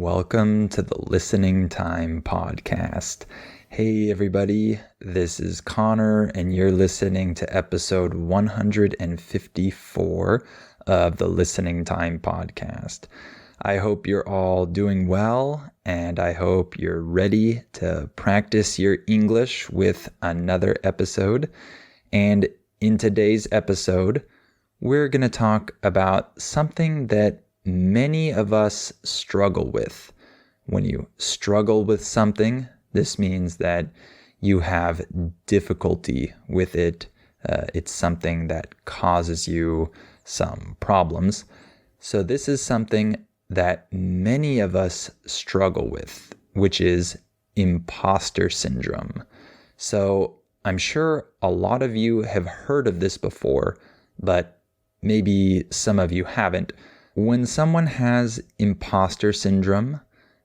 Welcome to the Listening Time podcast. Hey everybody, this is Connor and you're listening to episode 154 of the Listening Time podcast. I hope you're all doing well and I hope you're ready to practice your English with another episode. And in today's episode, we're going to talk about something that many of us struggle with. When you struggle with something, this means that you have difficulty with it. It's something that causes you some problems. So this is something that many of us struggle with, which is imposter syndrome. So I'm sure a lot of you have heard of this before, but maybe some of you haven't. When someone has imposter syndrome,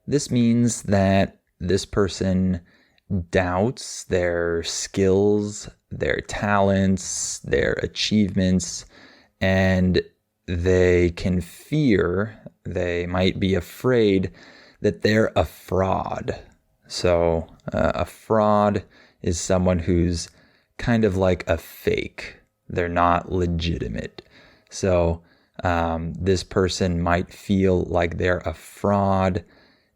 this means that this person doubts their skills, their talents, their achievements, and they might be afraid that they're a fraud. So a fraud is someone who's kind of like a fake. They're not legitimate. So this person might feel like they're a fraud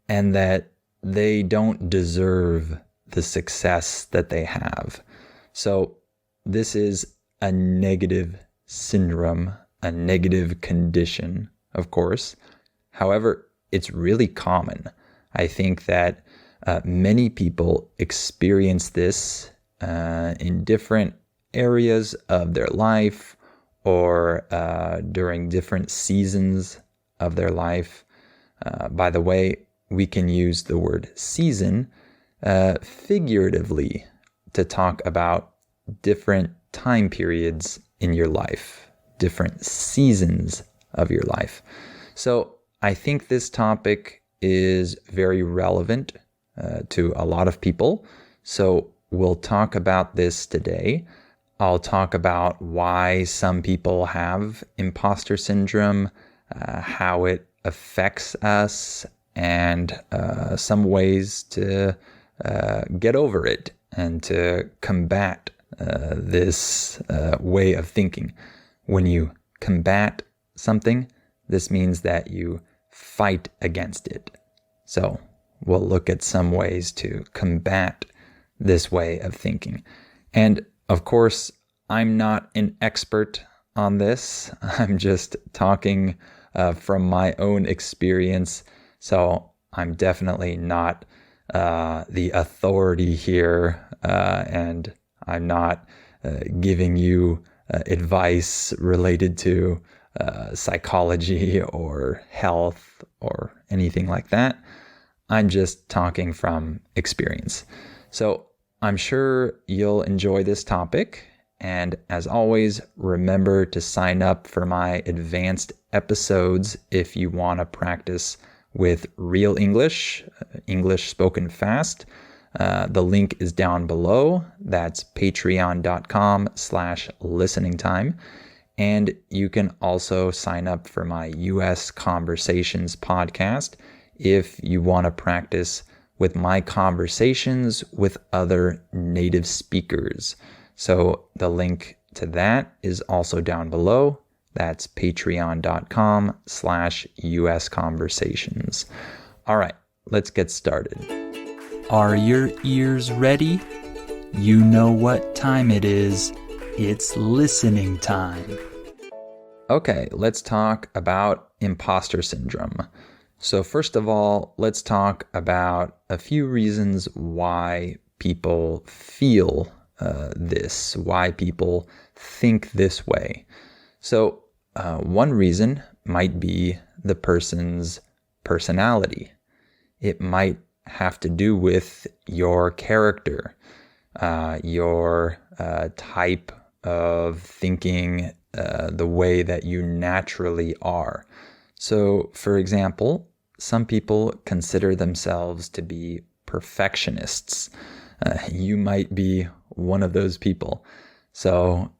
and that they don't deserve the success that they have. So this is a negative syndrome, a negative condition, of course. However, it's really common. I think that many people experience this in different areas of their life or during different seasons of their life. By the way, we can use the word season figuratively to talk about different time periods in your life, different seasons of your life. So I think this topic is very relevant to a lot of people. So we'll talk about this today. I'll talk about why some people have imposter syndrome, how it affects us, and some ways to get over it and to combat this way of thinking. When you combat something, this means that you fight against it. So we'll look at some ways to combat this way of thinking. And of course, I'm not an expert on this. I'm just talking from my own experience. So I'm definitely not the authority here, and I'm not giving you advice related to psychology or health or anything like that. I'm just talking from experience. So I'm sure you'll enjoy this topic. And as always, remember to sign up for my advanced episodes if you want to practice with real English, English spoken fast. The link is down below. That's patreon.com/listeningtime. And you can also sign up for my US Conversations podcast if you want to practice with my conversations with other native speakers. So the link to that is also down below. That's patreon.com/US Conversations. All right, let's get started. Are your ears ready? You know what time it is. It's listening time. Okay, let's talk about imposter syndrome. So first of all, let's talk about a few reasons why people feel this, why people think this way. So one reason might be the person's personality. It might have to do with your character, your type of thinking, the way that you naturally are. So, for example, some people consider themselves to be perfectionists. You might be one of those people. So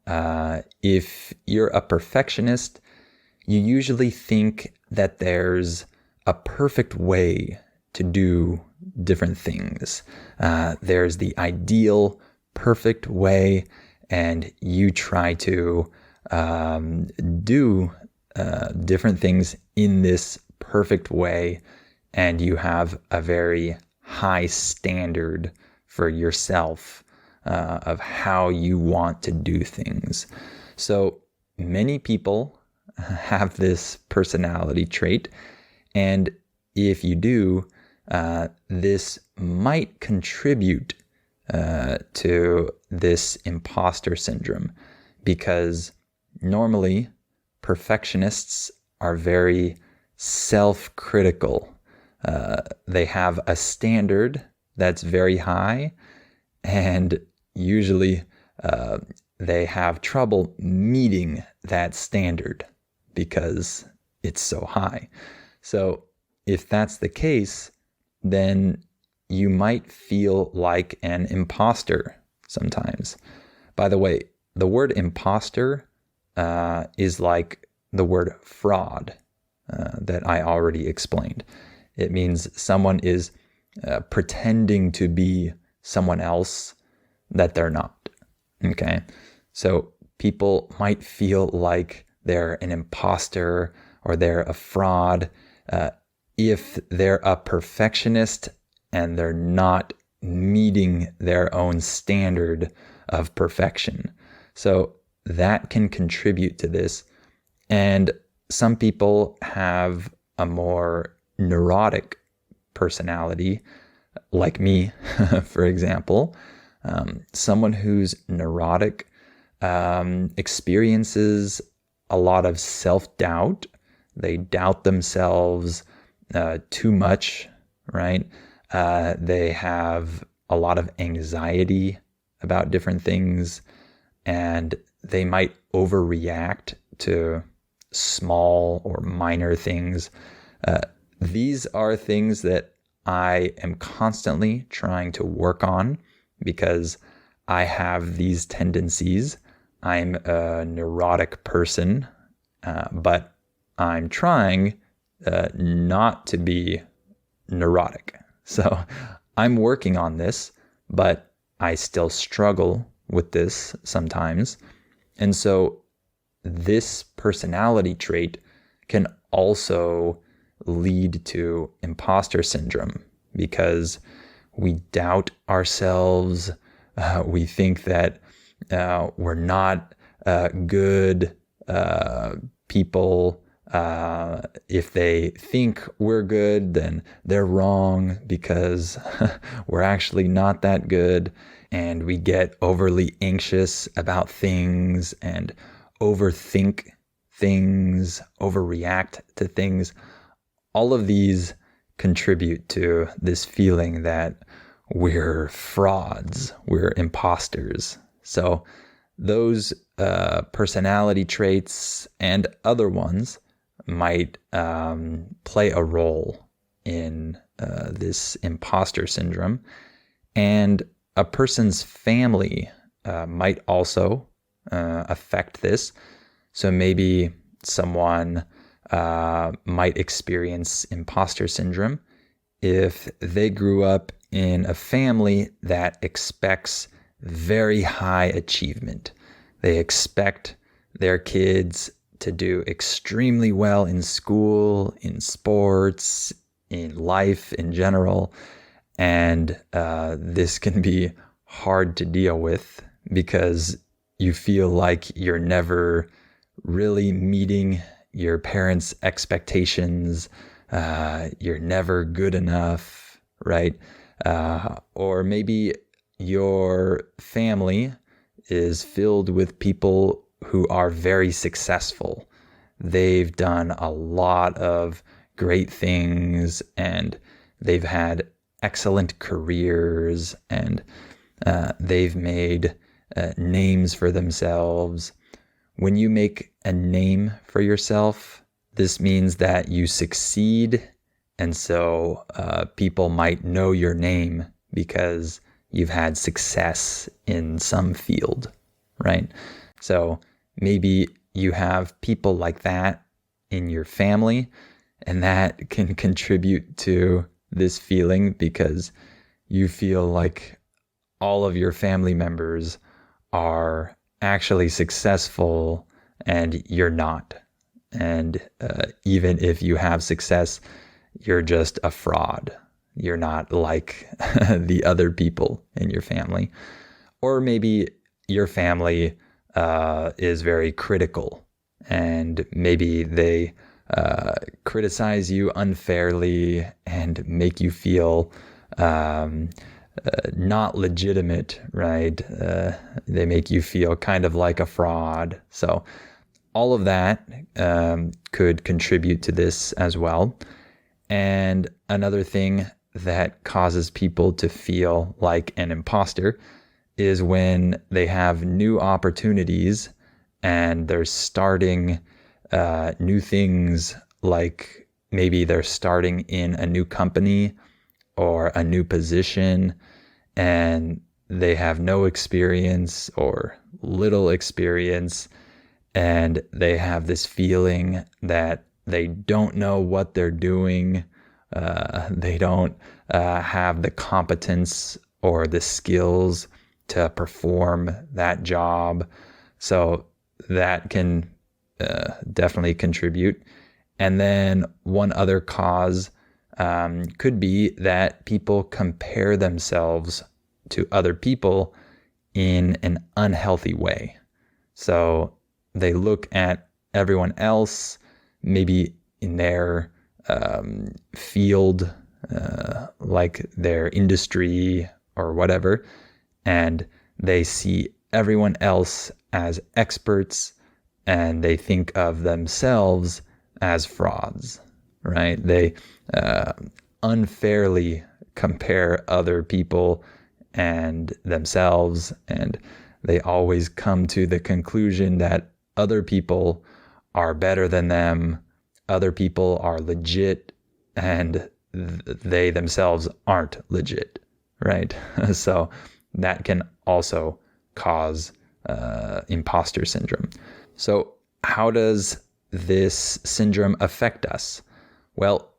if you're a perfectionist, you usually think that there's a perfect way to do different things. There's the ideal perfect way, and you try to do different things in this perfect way, and you have a very high standard for yourself of how you want to do things. So many people have this personality trait, and if you do, this might contribute to this imposter syndrome, because normally perfectionists are very self-critical. They have a standard that's very high, and usually they have trouble meeting that standard because it's so high. So if that's the case, then you might feel like an imposter sometimes. By the way, the word imposter is like the word fraud that I already explained. It means someone is pretending to be someone else that they're not. Okay? So people might feel like they're an imposter or they're a fraud if they're a perfectionist and they're not meeting their own standard of perfection. So that can contribute to this. And some people have a more neurotic personality, like me, for example. Someone who's neurotic experiences a lot of self-doubt. They doubt themselves too much, right? They have a lot of anxiety about different things, and they might overreact to small or minor things. These are things that I am constantly trying to work on because I have these tendencies. I'm a neurotic person, but I'm trying not to be neurotic. So I'm working on this, but I still struggle with this sometimes. And so this personality trait can also lead to imposter syndrome because we doubt ourselves. We think that we're not good people. If they think we're good, then they're wrong because we're actually not that good. And we get overly anxious about things and overthink things, overreact to things. All of these contribute to this feeling that we're frauds, we're imposters. So those personality traits and other ones might play a role in this imposter syndrome. And a person's family might also affect this. So maybe someone might experience imposter syndrome if they grew up in a family that expects very high achievement. They expect their kids to do extremely well in school, in sports, in life in general. And this can be hard to deal with because you feel like you're never really meeting your parents' expectations. You're never good enough, right? Or maybe your family is filled with people who are very successful. They've done a lot of great things and they've had excellent careers and they've made names for themselves. When you make a name for yourself, this means that you succeed, and so people might know your name because you've had success in some field, right? So maybe you have people like that in your family, And that can contribute to this feeling because you feel like all of your family members are actually successful and you're not. And even if you have success, you're just a fraud. You're not like the other people in your family. Or maybe your family is very critical and maybe they criticize you unfairly and make you feel not legitimate, right? They make you feel kind of like a fraud. So all of that could contribute to this as well. And another thing that causes people to feel like an imposter is when they have new opportunities and they're starting new things, like maybe they're starting in a new company or a new position and they have no experience or little experience, and they have this feeling that they don't know what they're doing. They don't have the competence or the skills to perform that job. So that can definitely contribute. And then one other cause could be that people compare themselves to other people in an unhealthy way. So they look at everyone else, maybe in their field, like their industry or whatever, and they see everyone else as experts and they think of themselves as frauds, right? They unfairly compare other people and themselves, and they always come to the conclusion that other people are better than them, other people are legit, and they themselves aren't legit, right? So that can also cause imposter syndrome. So how does this syndrome affect us? Well,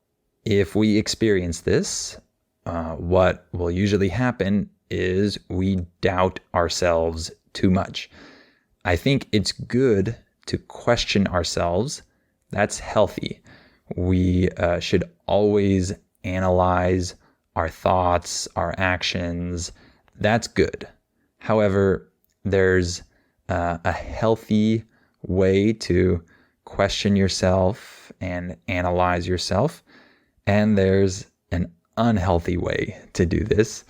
if we experience this, what will usually happen is we doubt ourselves too much. I think it's good to question ourselves. That's healthy. We should always analyze our thoughts, our actions. That's good. However, there's a healthy way to question yourself and analyze yourself, and there's an unhealthy way to do this.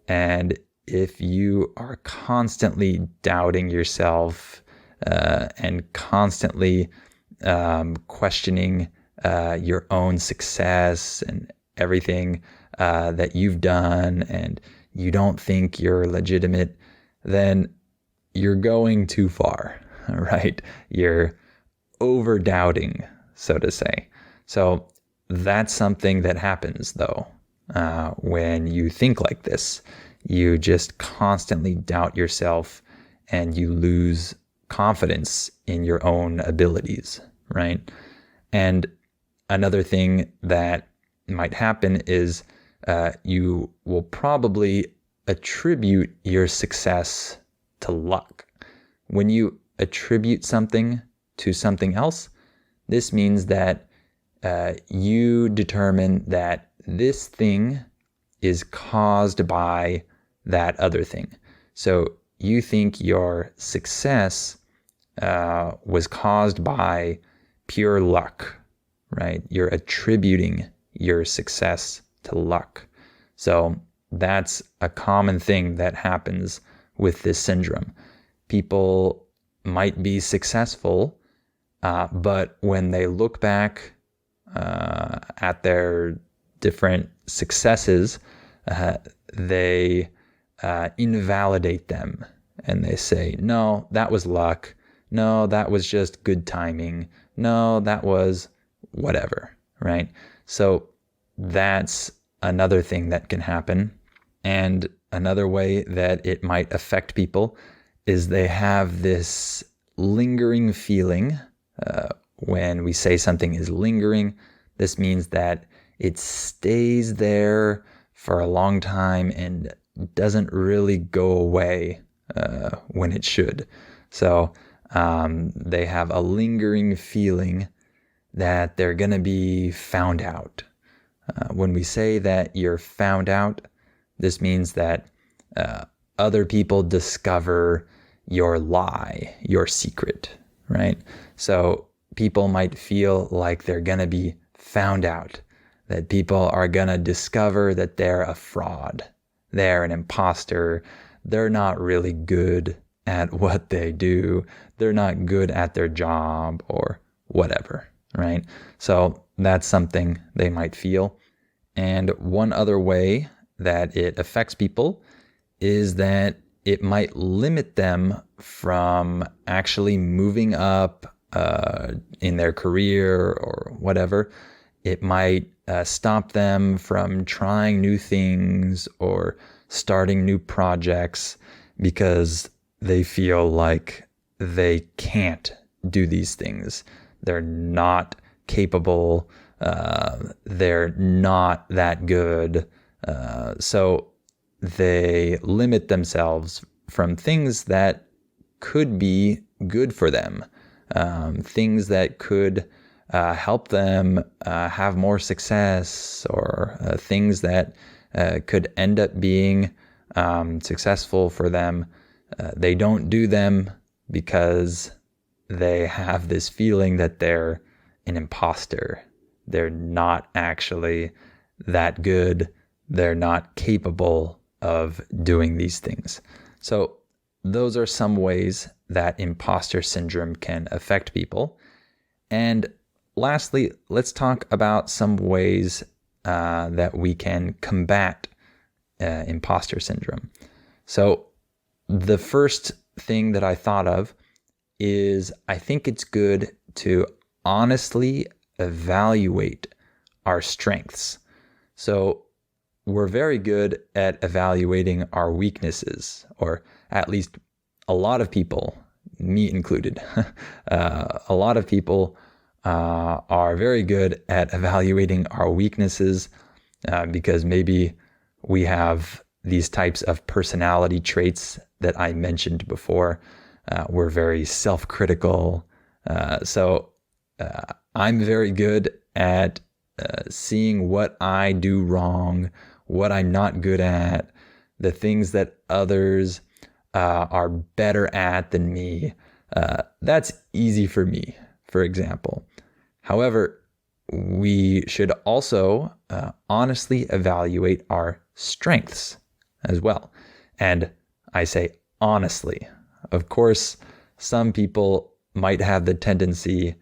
And if you are constantly doubting yourself and constantly questioning your own success and everything that you've done, and you don't think you're legitimate, then you're going too far, right? You're over doubting, so to say. So that's something that happens, though, when you think like this. You just constantly doubt yourself and you lose confidence in your own abilities, right? And another thing that might happen is you will probably attribute your success to luck. When you attribute something to something else, this means that you determine that this thing is caused by that other thing. So you think your success was caused by pure luck, right? You're attributing your success to luck. So that's a common thing that happens with this syndrome. People might be successful, but when they look back at their different successes, they invalidate them and they say, no, that was luck. No, that was just good timing. No, that was whatever, right? So that's another thing that can happen. And another way that it might affect people is they have this lingering feeling. When we say something is lingering, This means that it stays there for a long time and doesn't really go away when it should. So they have a lingering feeling that they're going to be found out. When we say that you're found out, this means that other people discover your lie, your secret, right? So people might feel like they're going to be found out, that people are going to discover that they're a fraud, they're an imposter, they're not really good at what they do, they're not good at their job or whatever, right? So that's something they might feel. And one other way that it affects people is that it might limit them from actually moving up in their career or whatever. It might stop them from trying new things or starting new projects because they feel like they can't do these things. They're not capable. They're not that good. So they limit themselves from things that could be good for them, things that could help them have more success, or things that could end up being successful for them. They don't do them because they have this feeling that they're an imposter. They're not actually that good. They're not capable of doing these things. So those are some ways that imposter syndrome can affect people. And lastly, let's talk about some ways that we can combat imposter syndrome. So the first thing that I thought of is I think it's good to honestly evaluate our strengths. So we're very good at evaluating our weaknesses, or at least a lot of people, me included, a lot of people are very good at evaluating our weaknesses because maybe we have these types of personality traits that I mentioned before. We're very self-critical. So I'm very good at seeing what I do wrong, what I'm not good at, the things that others are better at than me. That's easy for me, for example. However, we should also honestly evaluate our strengths as well. And I say honestly. Of course, some people might have the tendency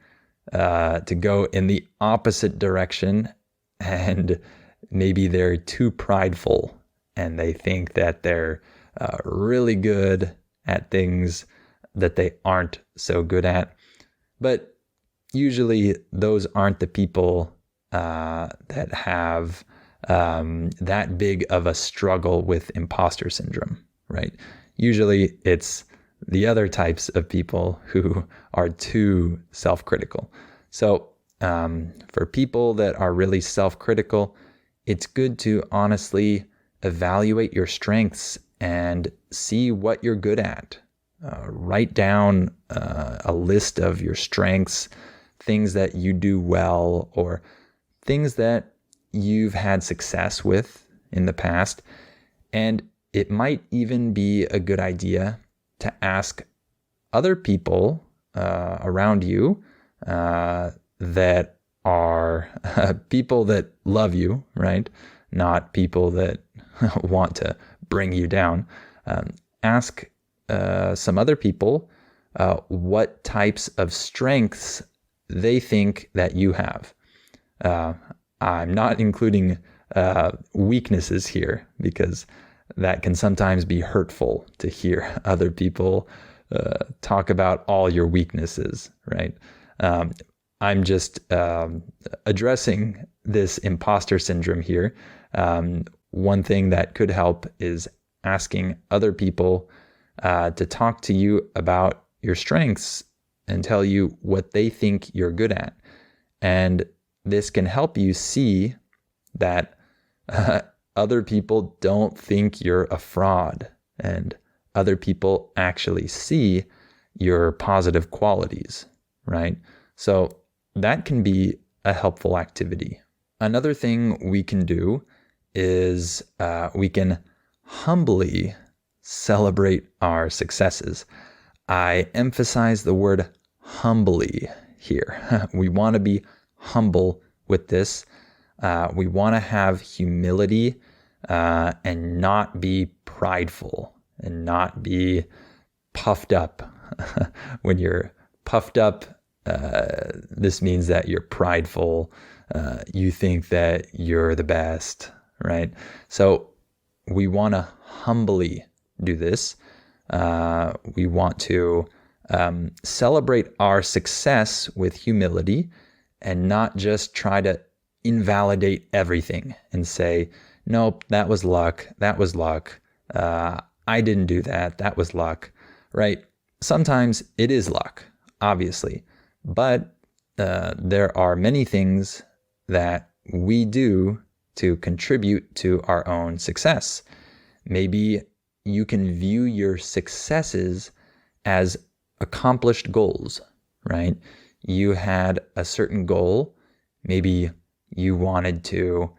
to go in the opposite direction, and maybe they're too prideful and they think that they're really good at things that they aren't so good at. But usually those aren't the people that have that big of a struggle with imposter syndrome, right? Usually it's the other types of people who are too self-critical. So for people that are really self-critical, it's good to honestly evaluate your strengths and see what you're good at. Write down a list of your strengths, things that you do well, or things that you've had success with in the past. And it might even be a good idea to ask other people around you that are people that love you, right? Not people that want to bring you down. Ask some other people what types of strengths they think that you have. I'm not including weaknesses here, because that can sometimes be hurtful to hear other people talk about all your weaknesses, right? I'm just addressing this imposter syndrome here. One thing that could help is asking other people to talk to you about your strengths and tell you what they think you're good at. And this can help you see that other people don't think you're a fraud, and other people actually see your positive qualities, right? So that can be a helpful activity. Another thing we can do is we can humbly celebrate our successes. I emphasize the word humbly here. We want to be humble with this. We want to have humility and not be prideful and not be puffed up. When you're puffed up, this means that you're prideful. You think that you're the best, right? So we want to humbly do this. We want to celebrate our success with humility and not just try to invalidate everything and say, nope, that was luck. That was luck. I didn't do that. That was luck, right? Sometimes it is luck, obviously, but there are many things that we do to contribute to our own success. Maybe you can view your successes as accomplished goals, right? You had a certain goal. Maybe you wanted to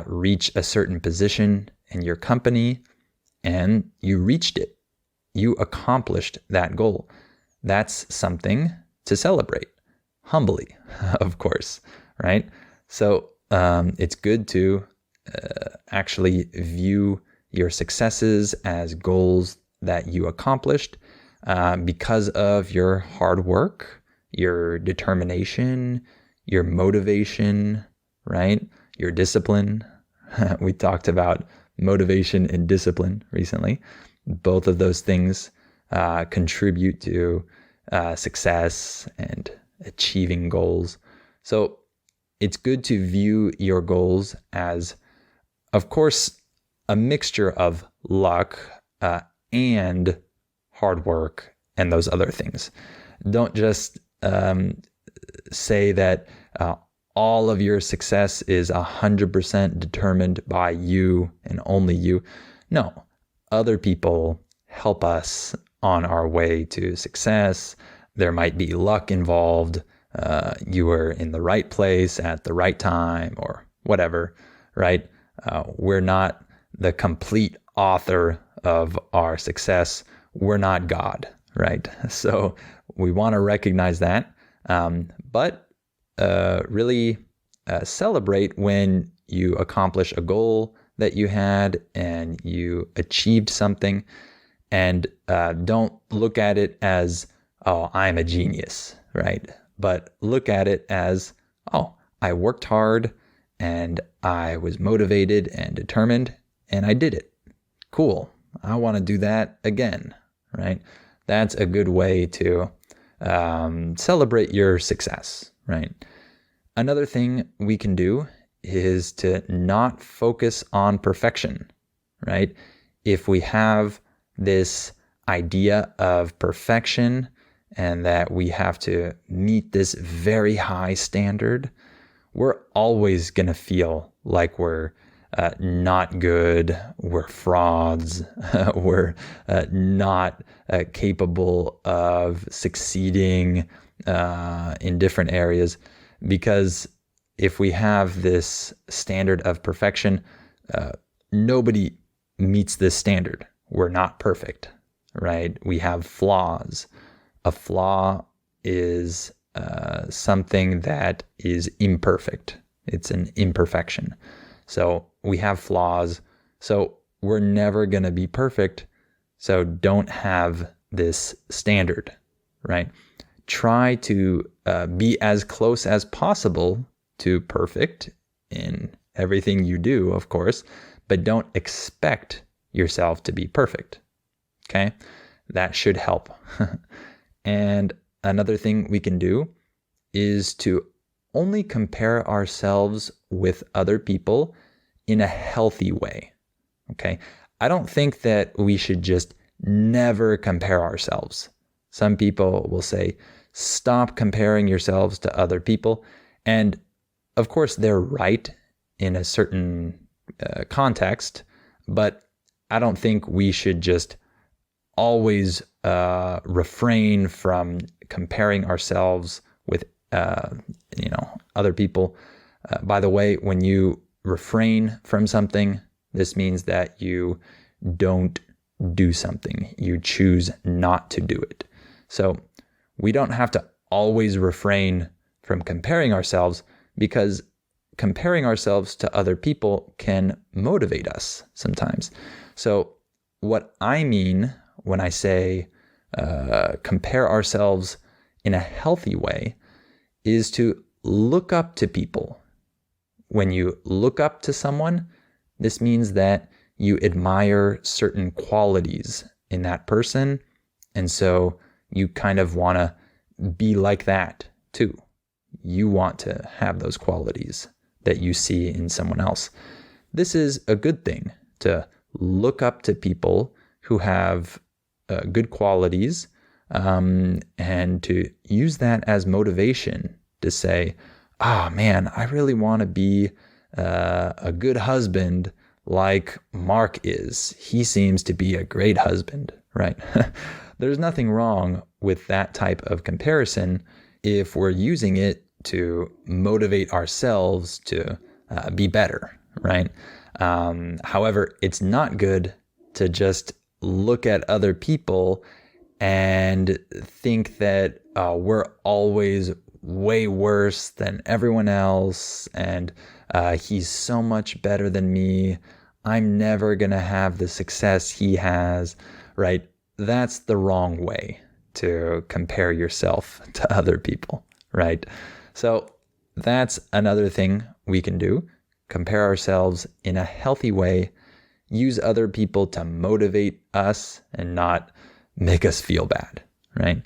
reach a certain position in your company and you reached it. You accomplished that goal. That's something to celebrate, humbly, of course, right? So it's good to actually view your successes as goals that you accomplished because of your hard work, your determination, your motivation, right? Your discipline. We talked about motivation and discipline recently. Both of those things contribute to success and achieving goals. So it's good to view your goals as, of course, a mixture of luck and hard work and those other things. Don't just say that all of your success is 100% determined by you and only you. No, other people help us on our way to success. There might be luck involved. You were in the right place at the right time or whatever, right? We're not the complete author of our success. We're not God, right? So we want to recognize that, but really celebrate when you accomplish a goal that you had and you achieved something, and don't look at it as, oh, I'm a genius, right? But look at it as, oh, I worked hard and I was motivated and determined and I did it. Cool. I want to do that again, right? That's a good way to celebrate your success, right? Another thing we can do is to not focus on perfection, right? If we have this idea of perfection and that we have to meet this very high standard, we're always going to feel like we're not good, we're frauds, we're not capable of succeeding in different areas. Because if we have this standard of perfection, nobody meets this standard. We're not perfect, right? We have flaws. A flaw is something that is imperfect. It's an imperfection. So we have flaws. So we're never going to be perfect. So don't have this standard, right? Try to be as close as possible to perfect in everything you do, of course, but don't expect yourself to be perfect. Okay? That should help. And another thing we can do is to only compare ourselves with other people in a healthy way. Okay? I don't think that we should just never compare ourselves. Some people will say, stop comparing yourselves to other people. And of course, they're right in a certain context, but I don't think we should just always refrain from comparing ourselves with other people. By the way, when you refrain from something, this means that you don't do something. You choose not to do it. So we don't have to always refrain from comparing ourselves, because comparing ourselves to other people can motivate us sometimes. So what I mean when I say compare ourselves in a healthy way is to look up to people. When you look up to someone, this means that you admire certain qualities in that person. And so you kind of want to be like that too. You want to have those qualities that you see in someone else. This is a good thing, to look up to people who have good qualities, and to use that as motivation to say, man, I really want to be a good husband like Mark is. He seems to be a great husband, right? There's nothing wrong with that type of comparison if we're using it to motivate ourselves to be better, right? However, it's not good to just look at other people and think that we're always way worse than everyone else, and he's so much better than me. I'm never going to have the success he has, right? That's the wrong way to compare yourself to other people, right? So that's another thing we can do. Compare ourselves in a healthy way. Use other people to motivate us and not make us feel bad, right?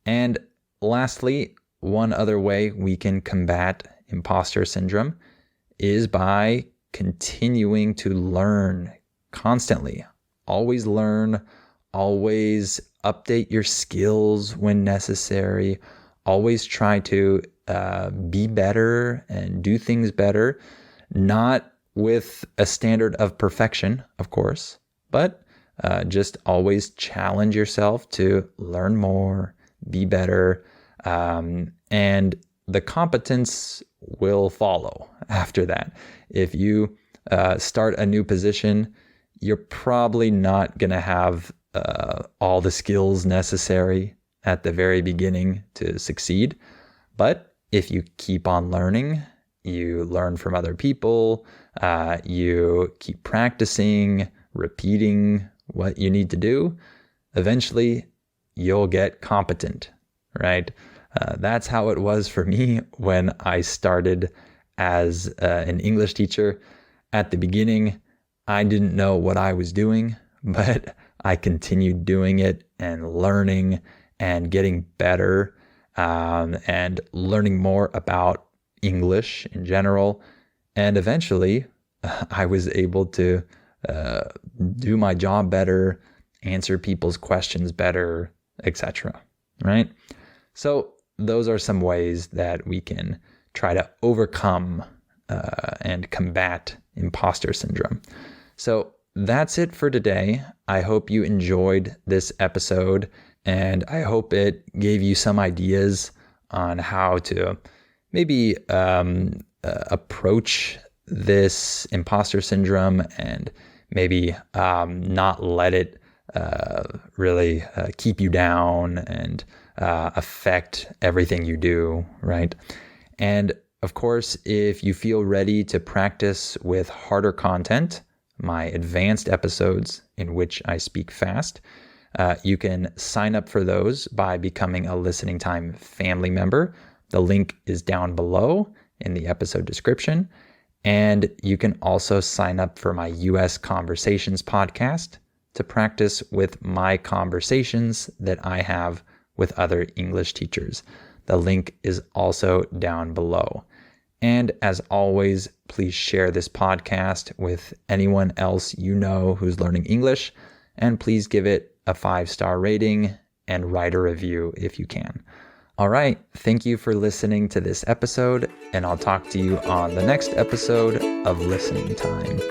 And lastly, one other way we can combat imposter syndrome is by continuing to learn constantly. Always learn, always update your skills when necessary, always try to be better and do things better, not with a standard of perfection, of course, but just always challenge yourself to learn more, be better, and the competence will follow after that. If you start a new position, you're probably not going to have all the skills necessary at the very beginning to succeed. But if you keep on learning, you learn from other people, you keep practicing, repeating what you need to do, eventually you'll get competent, right? That's how it was for me when I started as an English teacher. At the beginning, I didn't know what I was doing, but I continued doing it and learning and getting better, and learning more about English in general. And eventually, I was able to do my job better, answer people's questions better, etc. Right? So those are some ways that we can try to overcome and combat imposter syndrome. So that's it for today. I hope you enjoyed this episode, and I hope it gave you some ideas on how to maybe approach this imposter syndrome and maybe not let it really keep you down and affect everything you do, right? And of course, if you feel ready to practice with harder content, my advanced episodes in which I speak fast, you can sign up for those by becoming a Listening Time family member. The link is down below in the episode description. And you can also sign up for my US Conversations podcast to practice with my conversations that I have with other English teachers. The link is also down below. And as always, please share this podcast with anyone else you know who's learning English, and please give it a 5-star rating and write a review if you can. All right. Thank you for listening to this episode, and I'll talk to you on the next episode of Listening Time.